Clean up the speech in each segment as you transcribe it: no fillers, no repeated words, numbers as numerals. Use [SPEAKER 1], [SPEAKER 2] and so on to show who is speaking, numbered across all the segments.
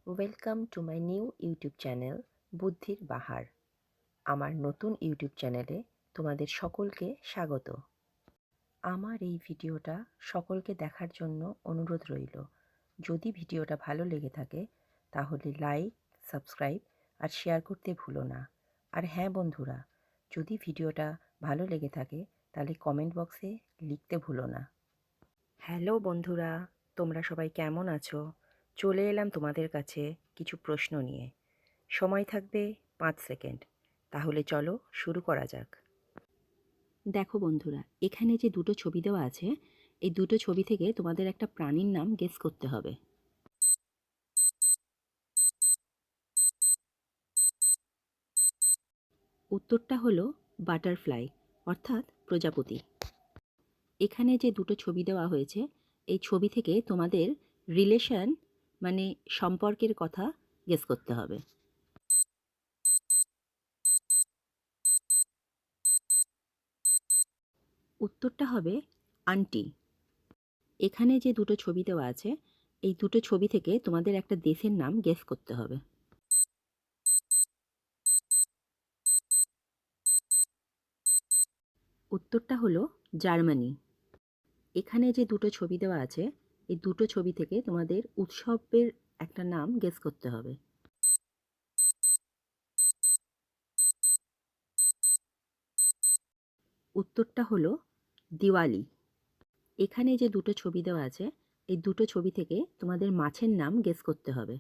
[SPEAKER 1] Welcome to my new YouTube channel বুদ্ধির বাহার। আমার নতুন ইউটিউব চ্যানেলে তোমাদের সকলকে স্বাগত। আমার এই ভিডিওটা সকলকে দেখার জন্য অনুরোধ রইল। যদি ভিডিওটা ভালো লেগে থাকে তাহলে লাইক, সাবস্ক্রাইব আর শেয়ার করতে ভুলো না। আর হ্যাঁ বন্ধুরা, যদি ভিডিওটা ভালো লেগে থাকে তাহলে কমেন্ট বক্সে লিখতে ভুলো না। হ্যালো বন্ধুরা, তোমরা সবাই কেমন আছো? চলে এলাম তোমাদের কাছে কিছু প্রশ্ন নিয়ে। সময় থাকবে 5 সেকেন্ড। তাহলে চলো শুরু করা যাক। দেখো বন্ধুরা, এখানে যে দুটো ছবি দেওয়া আছে, এই দুটো ছবি থেকে তোমাদের একটা প্রাণীর নাম গেস করতে হবে। উত্তরটা হলো বাটারফ্লাই, অর্থাৎ প্রজাপতি। এখানে যে দুটো ছবি দেওয়া হয়েছে, এই ছবি থেকে তোমাদের রিলেশন মানে সম্পর্কের কথা গেস করতে হবে। উত্তরটা হবে আন্টি। এখানে যে দুটো ছবি দেওয়া আছে, এই দুটো ছবি থেকে তোমাদের একটা দেশের নাম গেস করতে হবে। উত্তরটা হলো জার্মানি। এখানে যে দুটো ছবি দেওয়া আছে, এই দুটো ছবি থেকে তোমাদের উৎসবের একটা নাম গেস করতে হবে। উত্তরটা হলো দিওয়ালি। এখানে যে দুটো ছবি দেওয়া আছে, এই দুটো ছবি থেকে তোমাদের মাছের নাম গেস করতে হবে।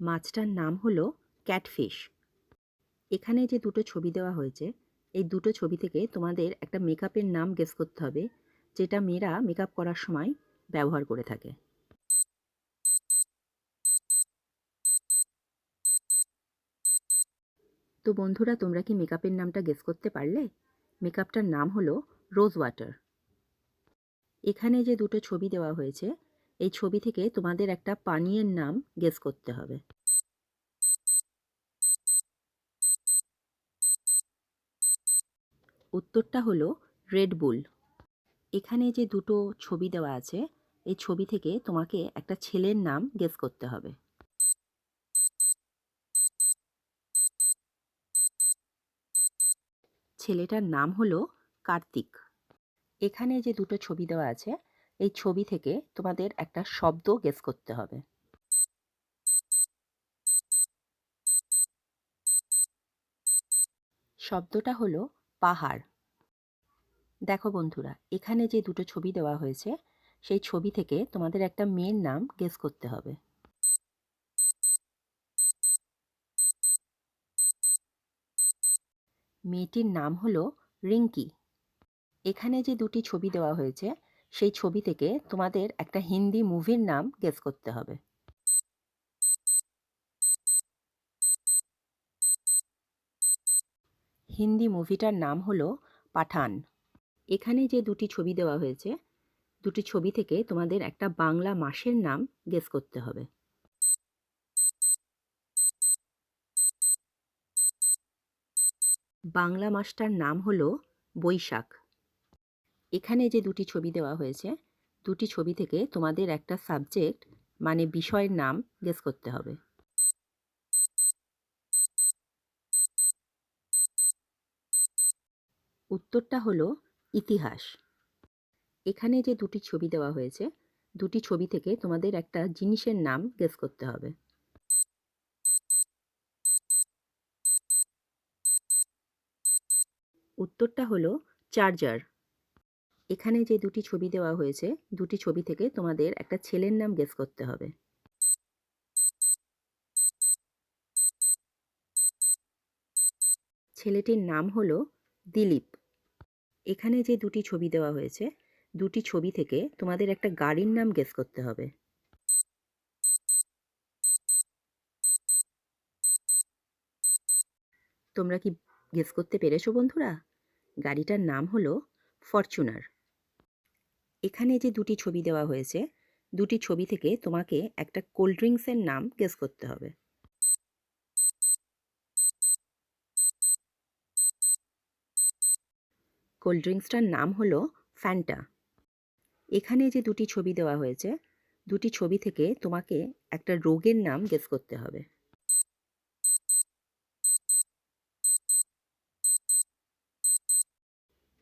[SPEAKER 1] মাছটার নাম হলো ক্যাটফিশ। এখানে যে দুটো ছবি দেওয়া হয়েছে, এই দুটো ছবি থেকে তোমাদের একটা মেকআপের নাম গেস করতে হবে, যেটা মেয়েরা মেকআপ করার সময় ব্যবহার করে থাকে। তো বন্ধুরা, তোমরা কি মেকআপের নামটা গেস করতে পারলে? মেকআপটার নাম হলো রোজ ওয়াটার। এখানে যে দুটো ছবি দেওয়া হয়েছে, এই ছবি থেকে তোমাদের একটা পানীয়ের নাম গেস করতে হবে। উত্তরটা হলো রেড বুল। এখানে যে দুটো ছবি দেওয়া আছে, এই ছবি থেকে তোমাকে একটা ছেলের নাম গেস করতে হবে। ছেলেটার নাম হলো কার্তিক। এখানে যে দুটো ছবি দেওয়া আছে, এই ছবি থেকে তোমাদের একটা শব্দ গেস করতে হবে। শব্দটা হলো পাহাড়। দেখো বন্ধুরা, এখানে যে দুটো ছবি দেওয়া হয়েছে, সেই ছবি থেকে তোমাদের একটা মেয়ের নাম গেস করতে হবে। মেয়েটির নাম হলো রিঙ্কি। এখানে যে দুটি ছবি দেওয়া হয়েছে, সেই ছবি থেকে তোমাদের একটা হিন্দি মুভির নাম গেস করতে হবে। হিন্দি মুভিটার নাম হলো পাঠান। এখানে যে দুটি ছবি দেওয়া হয়েছে, দুটি ছবি থেকে তোমাদের একটা বাংলা মাসের নাম গেস করতে হবে। বাংলা মাসটার নাম হলো বৈশাখ। এখানে যে দুটি ছবি দেওয়া হয়েছে, দুটি ছবি থেকে তোমাদের একটা সাবজেক্ট মানে বিষয়ের নাম গেস করতে হবে। উত্তরটা হলো ইতিহাস। এখানে যে দুটি ছবি দেওয়া হয়েছে, দুটি ছবি থেকে তোমাদের একটা জিনিসের নাম গেস করতে হবে। উত্তরটা হলো চার্জার। এখানে যে দুটি ছবি দেওয়া হয়েছে, দুটি ছবি থেকে তোমাদের একটা ছেলের নাম গেস করতে হবে। ছেলেটির নাম হলো দিলীপ। এখানে যে দুটি ছবি দেওয়া হয়েছে, দুটি ছবি থেকে তোমাদের একটা গাড়ির নাম গেস করতে হবে। তোমরা কি গেস করতে পেরেছো বন্ধুরা? গাড়িটার নাম হলো ফরচুনার। এখানে যে দুটি ছবি দেওয়া হয়েছে, দুটি ছবি থেকে তোমাকে একটা কোল্ড ড্রিঙ্কসের নাম গেস করতে হবে। কোল্ড ড্রিঙ্কসটার নাম হলো ফ্যান্টা। এখানে যে দুটি ছবি দেওয়া হয়েছে, দুটি ছবি থেকে তোমাকে একটা রোগের নাম গেস করতে হবে।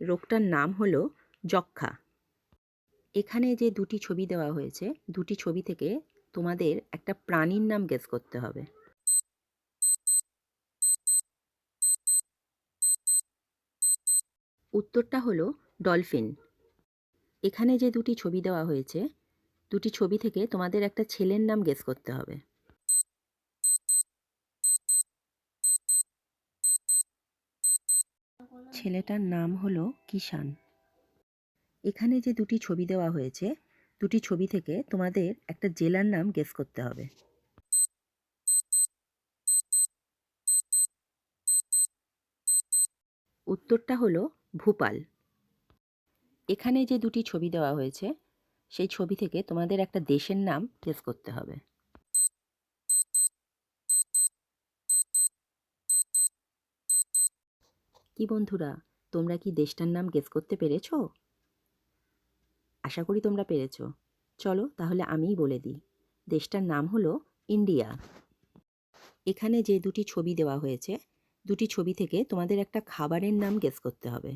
[SPEAKER 1] রোগটার নাম হলো যক্ষ্মা। এখানে যে দুটি ছবি দেওয়া হয়েছে, দুটি ছবি থেকে তোমাদের একটা প্রাণীর নাম গেস করতে হবে। উত্তরটা হলো ডলফিন। এখানে যে দুটি ছবি দেওয়া হয়েছে, দুটি ছবি থেকে তোমাদের একটা ছেলের নাম গেস করতে হবে। ছেলেটার নাম হলো কিষান। এখানে যে দুটি ছবি দেওয়া হয়েছে, দুটি ছবি থেকে তোমাদের একটা জেলার নাম গেস করতে হবে। উত্তরটা হলো ভূপাল। এখানে যে দুটি ছবি দেওয়া হয়েছে, সেই ছবি থেকে তোমাদের একটা দেশের নাম গেস করতে হবে। কি বন্ধুরা, তোমরা কি দেশটার নাম গেস করতে পেরেছো? আশা করি তোমরা পেরেছো। চলো তাহলে আমিই বলে দিই। দেশটার নাম হলো ইন্ডিয়া। এখানে যে দুটি ছবি দেওয়া হয়েছে, দুটি ছবি থেকে তোমাদের একটা খাবারের নাম গেস করতে হবে।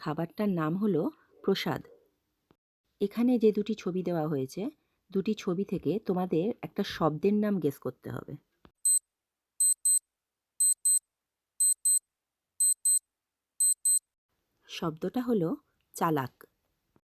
[SPEAKER 1] খাবারটার নাম হলো প্রসাদ। এখানে যে দুটি ছবি দেওয়া হয়েছে, দুটি ছবি থেকে তোমাদের একটা শব্দের নাম গেস করতে হবে। শব্দটা হলো চালাক।